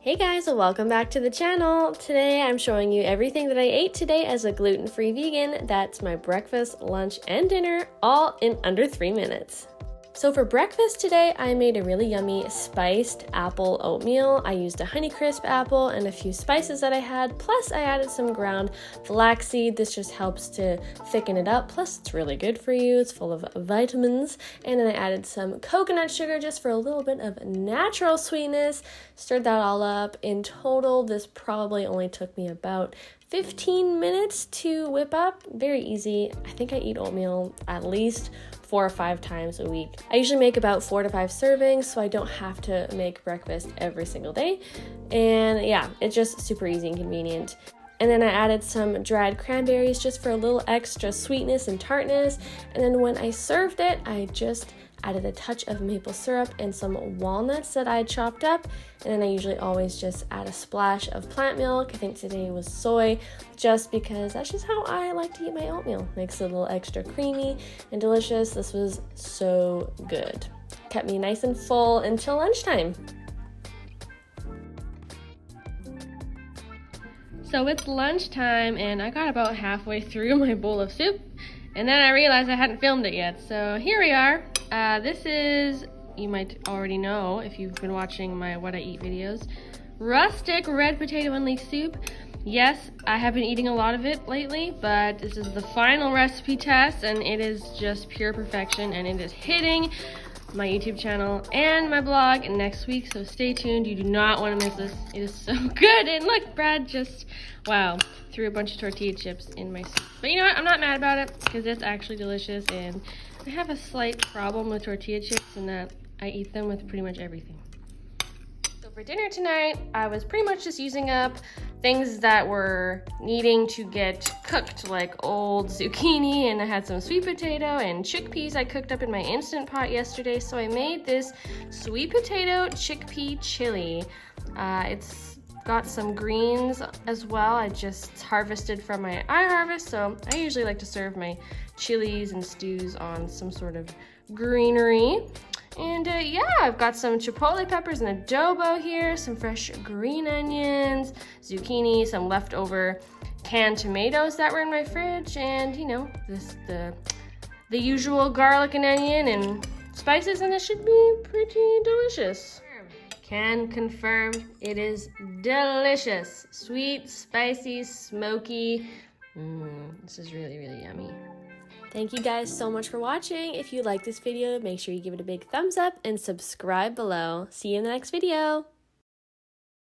Hey guys, welcome back to the channel. Today I'm showing you everything that I ate today as a gluten-free vegan. That's my breakfast, lunch, and dinner, all in under 3 minutes. So for breakfast today, I made a really yummy spiced apple oatmeal. I used a Honeycrisp apple and a few spices that I had, plus I added some ground flaxseed. This just helps to thicken it up, plus it's really good for you. It's full of vitamins. And then I added some coconut sugar just for a little bit of natural sweetness. Stirred that all up. In total, this probably only took me about 15 minutes to whip up. Very easy. I think I eat oatmeal at least 4 or 5 times a week. I usually make about 4 to 5 servings, so I don't have to make breakfast every single day. And yeah, it's just super easy and convenient. And then I added some dried cranberries just for a little extra sweetness and tartness. And then when I served it, I just added a touch of maple syrup and some walnuts that I chopped up. And then I usually always just add a splash of plant milk. I think today was soy, just because that's just how I like to eat my oatmeal. Makes it a little extra creamy and delicious. This was so good. Kept me nice and full until lunchtime. So it's lunchtime and I got about halfway through my bowl of soup, and then I realized I hadn't filmed it yet. So here we are. This is, you might already know if you've been watching my What I Eat videos, rustic red potato and leek soup. Yes, I have been eating a lot of it lately, but this is the final recipe test and it is just pure perfection, and it is hitting my YouTube channel and my blog next week, so stay tuned. You do not want to miss this. It is so good. And look, Brad just, wow, threw a bunch of tortilla chips in my soup. But you know what? I'm not mad about it because it's actually delicious, and I have a slight problem with tortilla chips in that I eat them with pretty much everything. So for dinner tonight, I was pretty much just using up things that were needing to get cooked, like old zucchini, and I had some sweet potato and chickpeas I cooked up in my Instant Pot yesterday. So I made this sweet potato chickpea chili. It's got some greens as well. I just harvested from my iHarvest, so I usually like to serve my chilies and stews on some sort of greenery. And yeah, I've got some chipotle peppers and adobo here, some fresh green onions, zucchini, some leftover canned tomatoes that were in my fridge, and you know, the usual garlic and onion and spices, and it should be pretty delicious. Can confirm it is delicious. Sweet, spicy, smoky. This is really, really yummy. Thank you guys so much for watching. If you like this video, make sure you give it a big thumbs up and subscribe below. See you in the next video.